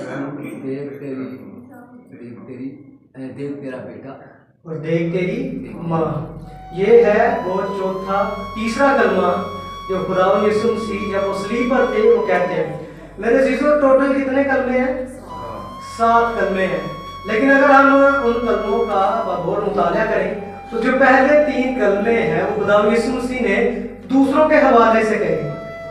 دیکھ تیرا بیٹا اور دیکھ تیری ماں. یہ ہے وہ تیسرا کلمہ جو خداوند یسوع مسیح جب وہ صلیب پر تھے وہ کہتے ہیں. میرے عزیزو ٹوٹل کتنے کلمے ہیں؟ 7 کلمے ہیں. لیکن اگر ہم ان کلموں کا بغور مطالعہ کریں تو جو پہلے 3 کلمے ہیں وہ خداوند یسوع مسیح نے دوسروں کے حوالے سے کہے.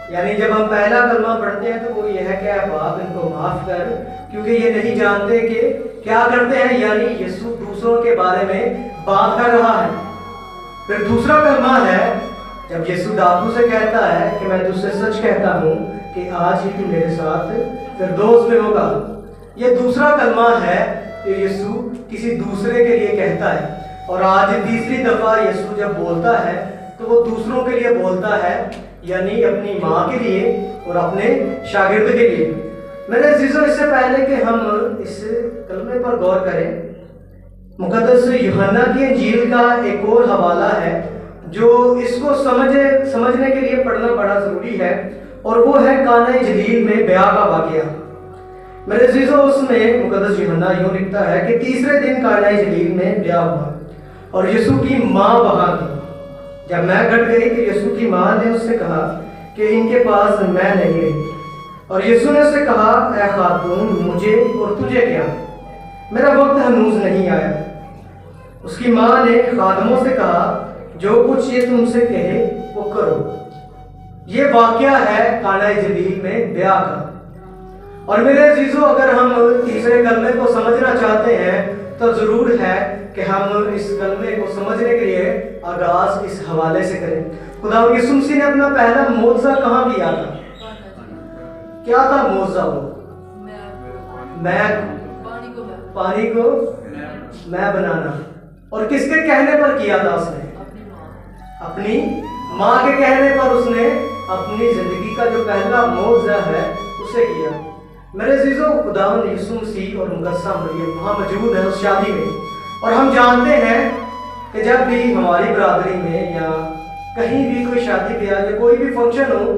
یعنی جب ہم پہلا کلمہ پڑھتے ہیں تو وہ یہ ہے کہ اے باپ ان کو معاف کر کیونکہ یہ نہیں جانتے کہ کیا کرتے ہیں. یعنی یسوع دوسروں کے بارے میں بات کر رہا ہے. پھر دوسرا کلمہ ہے جب یسوع ڈاکو سے کہتا ہے کہ میں تجھ سے سچ کہتا ہوں کہ آج ہی تو میرے ساتھ فردوس میں ہوگا. یہ دوسرا کلمہ ہے کہ یسوع کسی دوسرے کے لیے کہتا ہے. اور آج تیسری دفعہ یسوع جب بولتا ہے تو وہ دوسروں کے لیے بولتا ہے, یعنی اپنی ماں کے لیے اور اپنے شاگرد کے لیے. میرے عزیزو اس سے پہلے کہ ہم اس کلمے پر غور کریں, مقدس یوحنا کی انجیل کا ایک اور حوالہ ہے جو اس کو سمجھنے کے لیے پڑھنا بڑا ضروری ہے, اور وہ ہے قانہ جلیل میں بیعہ کا واقعہ. میرے عزیزو اس میں مقدس یوحنا یوں لکھتا ہے کہ تیسرے دن قانہ جلیل میں بیعہ ہوا اور یسوع کی ماں وہاں تھی. جب میں گھٹ گئی کہ یسوع کی ماں نے اس سے کہا کہ ان کے پاس میں نہیں رہی. اور یسوع نے اس سے کہا اے خاتون مجھے اور تجھے کیا, میرا وقت ہنوز نہیں آیا. اس کی ماں نے خادموں سے کہا جو کچھ یہ تم سے کہے وہ کرو. یہ واقعہ ہے قانہ جلیل میں بیعہ کا. اور میرے عزیزو اگر ہم تیسرے کلمے کو سمجھنا چاہتے ہیں تو ضرور ہے کہ ہم اس کلمے کو سمجھنے کے لیے آغاز اس حوالے سے کریں. خداوند یسوع مسیح نے اپنا پہلا معجزہ کہاں کیا تھا؟ کیا تھا معجزہ وہ؟ پانی کو میں بنانا. اور کس کے کہنے پر کیا تھا اس نے؟ اپنی ماں کے کہنے پر اس نے اپنی زندگی کا جو پہلا معجزہ ہے اسے کیا. میرے عزیزو خداوند یسوع مسیح اور مقدسہ مریم وہاں موجود ہیں اس شادی میں, اور ہم جانتے ہیں کہ جب بھی ہماری برادری میں یا کہیں بھی کوئی شادی بیاہ یا کوئی بھی فنکشن ہو,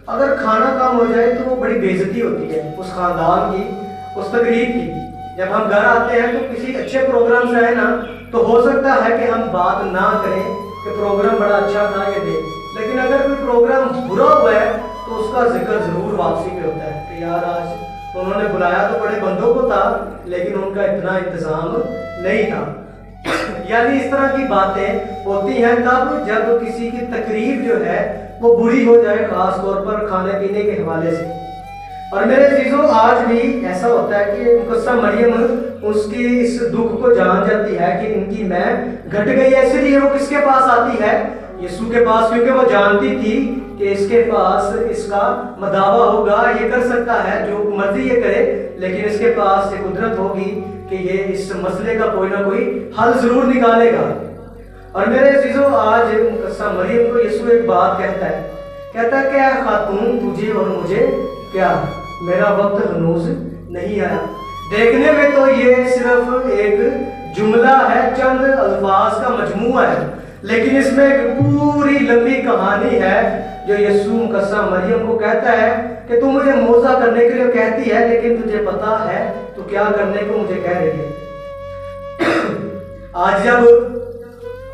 اگر کھانا کم ہو جائے تو وہ بڑی بے عزتی ہوتی ہے اس خاندان کی, اس تقریب کی. جب ہم گھر آتے ہیں تو کسی اچھے پروگرام سے آئے نا تو ہو سکتا ہے کہ ہم بات نہ کریں کہ پروگرام بڑا اچھا تھا یا نہیں, لیکن اگر کوئی پروگرام برا ہوا ہے تو اس کا ذکر ضرور واپسی پہ ہوتا ہے کہ یار آج انہوں نے بلایا تو بڑے بندوں کو تھا لیکن ان کا اتنا انتظام نہیں تھا. یعنی اس طرح کی باتیں ہوتی ہیں تب جب کسی کی تقریب جو ہے وہ بری ہو جائے, خاص طور پر کھانے پینے کے حوالے سے. اور میرے عزیزو آج بھی ایسا ہوتا ہے کہ مقدسہ مریم اس کی اس دکھ کو جان جاتی ہے کہ ان کی میں گھٹ گئی ہے, اس لیے وہ کس کے پاس آتی ہے؟ یسوع کے پاس, کیونکہ وہ جانتی تھی کہ اس کے پاس اس کا مداوا ہوگا, یہ کر سکتا ہے جو مرضی یہ کرے, لیکن اس کے پاس یہ قدرت ہوگی کہ یہ اس مسئلے کا کوئی نہ کوئی حل ضرور نکالے گا. اور میرے عزیزو آج مقدسہ مریم کو یسوع ایک بات کہتا ہے کہ اے خاتون تجھے اور مجھے کیا, میرا وقت ہنوز نہیں آیا. دیکھنے میں تو یہ صرف ایک جملہ ہے, چند الفاظ کا مجموعہ ہے, لیکن اس میں ایک پوری لمبی کہانی ہے جو یسوع مقدسہ مریم کو کہتا ہے کہ تو مجھے معجزہ کرنے کے لیے کہتی ہے لیکن تجھے پتا ہے تو کیا کرنے کو مجھے کہہ رہی ہے. آج جب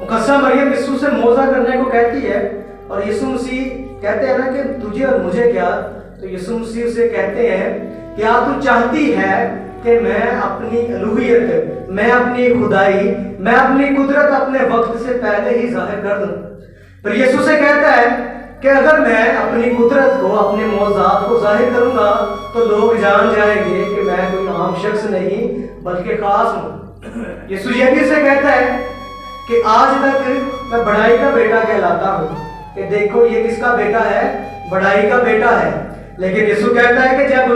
مقدسہ مریم یسوع سے معجزہ کرنے کو کہتی ہے اور یسوع مسیح کہتے ہیں نا کہ تجھے اور مجھے کیا, تو یسوع مسیح سے کہتے ہیں کیا تو چاہتی ہے کہ میں اپنی الوہیت, میں اپنی خدائی, میں اپنی قدرت اپنے وقت سے پہلے ہی ظاہر کر دوں. پھر یسوع سے کہتا ہے کہ اگر میں اپنی قدرت کو, اپنے معجزات کو ظاہر کروں گا تو لوگ جان جائیں گے کہ میں کوئی عام شخص نہیں بلکہ خاص ہوں. یسوع یہ بھی سے کہتا ہے کہ آج تک میں بڑائی کا بیٹا کہلاتا ہوں, کہ دیکھو یہ کس کا بیٹا ہے؟ بڑائی کا بیٹا ہے. لیکن یسوع کہتا ہے کہ جب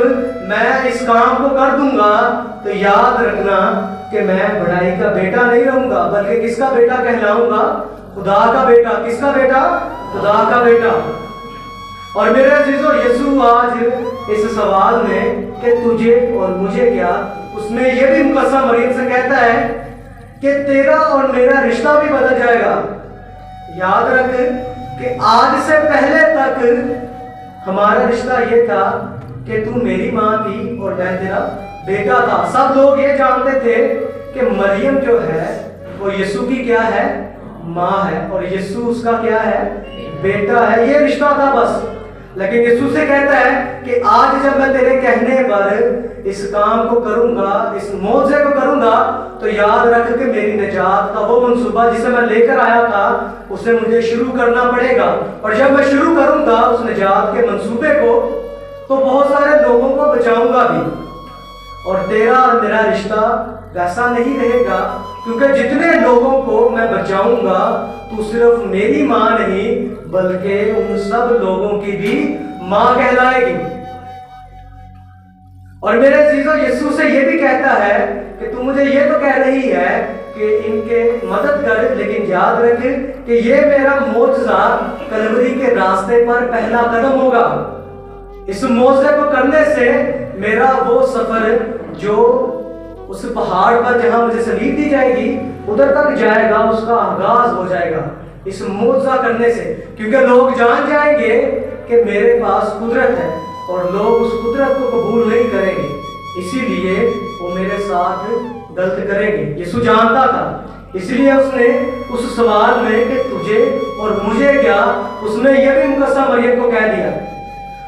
میں اس کام کو کر دوں گا تو یاد رکھنا کہ میں بڑائی کا بیٹا نہیں رہوں گا بلکہ کس کا بیٹا کہلاؤں گا؟ خدا کا بیٹا. کس کا بیٹا؟ خدا کا بیٹا. اور میرے عزیزو یسوع آج اس سوال میں کہ تجھے اور مجھے کیا, اس میں یہ بھی مقدسہ مریم سے کہتا ہے کہ تیرا اور میرا رشتہ بھی بدل جائے گا. یاد رکھ کہ آج سے پہلے تک ہمارا رشتہ یہ تھا کہ تو میری ماں تھی اور میں تیرا بیٹا تھا۔ سب لوگ یہ جانتے تھے کہ مریم جو ہے وہ یسوع کی کیا ہے؟ ماں ہے، اور یسوع اس کا کیا ہے؟ بیٹا ہے۔ یہ رشتہ تھا بس۔ لیکن یسوع سے کہتا ہے کہ آج جب میں تیرے کہنے پر اس کام کو کروں گا، اس معجزے کو کروں گا، تو یاد رکھ کہ میری نجات کا وہ منصوبہ جسے میں لے کر آیا تھا اسے مجھے شروع کرنا پڑے گا، اور جب میں شروع کروں گا اس نجات کے منصوبے کو تو بہت سارے لوگوں کو بچاؤں گا بھی، اور تیرا اور میرا رشتہ ویسا نہیں رہے گا، کیونکہ جتنے لوگوں کو میں بچاؤں گا تو صرف میری ماں نہیں بلکہ ان سب لوگوں کی بھی ماں کہلائے گی۔ اور میرے عزیزو، یسوع سے یہ بھی کہتا ہے کہ تو مجھے یہ تو کہہ رہی ہے کہ ان کے مدد کر، لیکن یاد رکھ کہ یہ میرا معجزہ کلوری کے راستے پر پہلا قدم ہوگا۔ اس معجزے کو کرنے سے میرا وہ سفر جو اس پہاڑ پر جہاں مجھے صلیب دی جائے گی ادھر تک جائے گا، اس کا آغاز ہو جائے گا اس معجزہ کرنے سے، کیونکہ لوگ جان جائیں گے کہ میرے پاس قدرت ہے اور لوگ اس قدرت کو قبول نہیں کریں گے، اسی لیے وہ میرے ساتھ غلط کریں گے۔ یسوع جانتا تھا، اس لیے اس نے اس سوال میں کہ تجھے اور مجھے کیا، اس نے یہ بھی مقدسہ مریم کو کہہ دیا،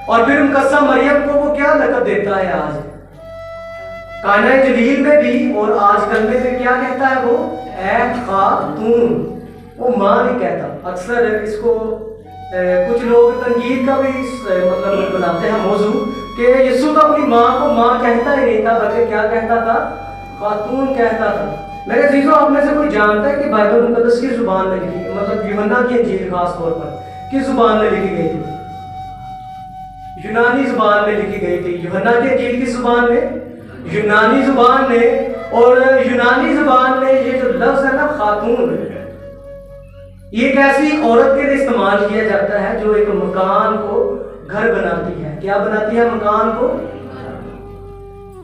اور پھر مقدسہ مریم کو وہ کیا لقب دیتا ہے آج قانا جلیل میں بھی، اور آج کلمے میں کیا کہتا ہے وہ؟ اے خاتون، وہ ماں نہیں کہتا۔ اکثر اس کو کچھ لوگ تنقید کا بھی مطلب بناتے ہیں موضوع کہ یسوع تو اپنی ماں کو ماں کہتا ہی نہیں تھا، بلکہ کیا کہتا تھا؟ خاتون کہتا تھا۔ میرے عزیزو، آپ میں سے کوئی جانتا ہے کہ بائبل مقدس کس زبان میں لکھی، مطلب یوحنا کی انجیل خاص طور پر کس زبان میں لکھی گئی تھی؟ یونانی زبان میں لکھی گئی تھی۔ یوحنا کی انجیل کس زبان میں؟ یونانی زبان میں۔ اور یونانی زبان میں یہ جو لفظ ہے نا خاتون، یہ ایک ایسی عورت کے لیے استعمال کیا جاتا ہے جو ایک مکان کو گھر بناتی ہے۔ کیا بناتی ہے مکان کو؟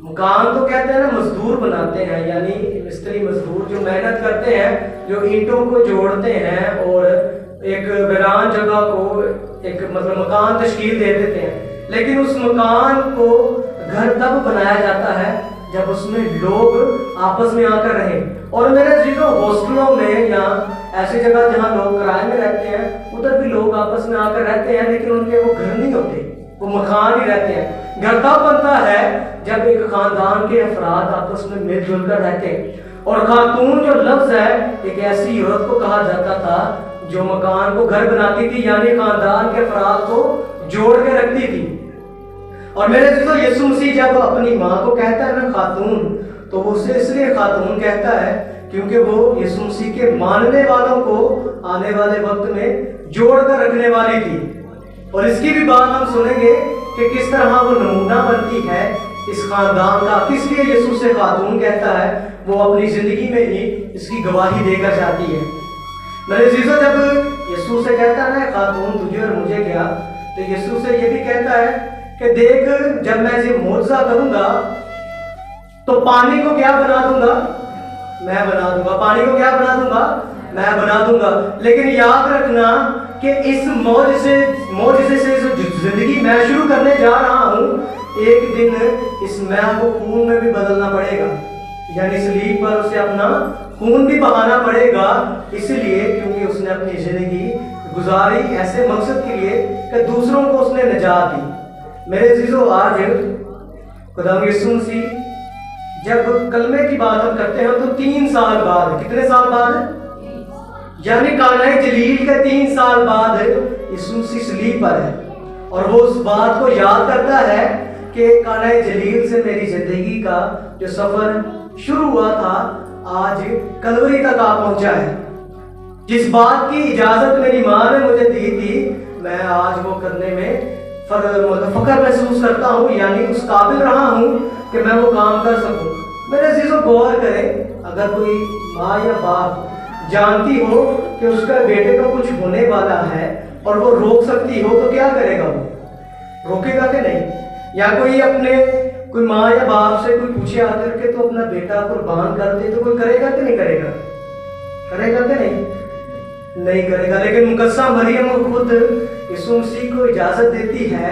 مکان تو کہتے ہیں نا مزدور بناتے ہیں، یعنی مستری مزدور جو محنت کرتے ہیں، جو اینٹوں کو جوڑتے ہیں اور ایک ویران جگہ کو ایک مطلب مکان تشکیل دے دیتے ہیں۔ لیکن اس مکان کو گھر تب بنایا جاتا ہے جب اس میں لوگ آپس میں آ کر رہیں۔ اور میرے عزیزو، ہاسٹلوں میں یا ایسی جگہ جہاں لوگ کرائے میں رہتے ہیں ادھر بھی لوگ آپس میں آ کر رہتے ہیں، لیکن ان کے وہ گھر نہیں ہوتے، وہ مکان ہی رہتے ہیں۔ گھر تب بنتا ہے جب ایک خاندان کے افراد آپس میں مل جل کر رہتے ہیں۔ اور خاتون جو لفظ ہے ایک ایسی عورت کو کہا جاتا تھا جو مکان کو گھر بناتی تھی، یعنی خاندان کے افراد کو جوڑ کے رکھتی تھی۔ اور میرے عزیزو، یسوع مسیح جب اپنی ماں کو کہتا ہے نا خاتون، تو وہ اسے اس لیے خاتون کہتا ہے کیونکہ وہ یسوع مسیح کے ماننے والوں کو آنے والے وقت میں جوڑ کر رکھنے والی تھی۔ اور اس کی بھی بات ہم سنیں گے کہ کس طرح وہ نمونہ بنتی ہے اس خاندان کا، کس لیے یسوع سے خاتون کہتا ہے، وہ اپنی زندگی میں ہی اس کی گواہی دے کر جاتی ہے۔ میرے عزیزو، جب یسوع سے کہتا ہے نا خاتون تجھے اور مجھے کیا، تو یسوع سے یہ بھی کہتا ہے کہ دیکھ جب میں یہ معجزہ کروں گا تو پانی کو کیا بنا دوں گا؟ میں بنا دوں گا۔ پانی کو کیا بنا دوں گا؟ میں بنا دوں گا۔ لیکن یاد رکھنا کہ اس معجزے سے جو زندگی میں شروع کرنے جا رہا ہوں، ایک دن اس میں کو خون میں بھی بدلنا پڑے گا، یعنی صلیب پر اسے اپنا خون بھی بہانا پڑے گا، اس لیے کیونکہ اس نے اپنی زندگی گزاری ایسے مقصد کے لیے کہ دوسروں کو اس نے نجات دی۔ میرے عزیزو، آج خدا یسوع مسیح جب کلمے کی بات ہم کرتے ہیں تو 3 سال بعد، کتنے سال بعد؟ یعنی قانا جلیل کے 3 سال بعد یسوع مسیح صلیب پر ہے، اور وہ اس بات کو یاد کرتا ہے کہ قانا جلیل سے میری زندگی کا جو سفر شروع ہوا تھا آج کلوری تک آ پہنچا ہے۔ جس بات کی اجازت میری ماں نے مجھے دی تھی، میں آج وہ کرنے میں فخر محسوس کرتا ہوں، یعنی اس قابل رہا ہوں کہ میں وہ کام کر سکوں۔ میرے عزیزو، غور کریں، اگر کوئی ماں یا باپ جانتی ہو کہ اس کا بیٹے کو کچھ ہونے والا ہے اور وہ روک سکتی ہو تو کیا کرے گا؟ وہ روکے گا کہ نہیں؟ یا کوئی ماں یا باپ سے کوئی پوچھے آ کر کے تو اپنا بیٹا قربان کر دے تو کوئی کرے گا کہ نہیں کرے گا؟ کرے گا کہ نہیں؟ نہیں کرے گا۔ لیکن مقدسہ مریم خود یسوع مسیح کو اجازت دیتی ہے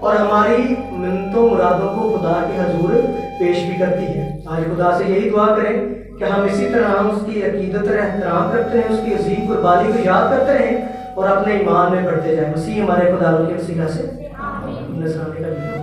اور ہماری منتوں مرادوں کو خدا کے حضور پیش بھی کرتی ہے۔ آج خدا سے یہی دعا کریں کہ ہم اسی طرح اس کی عقیدت اور احترام کرتے رہیں، اس کی عظیم قربانی کو یاد کرتے رہیں اور اپنے ایمان میں بڑھتے جائیں۔ مسیح ہمارے خدا کے وسیلہ سے نذرانے کا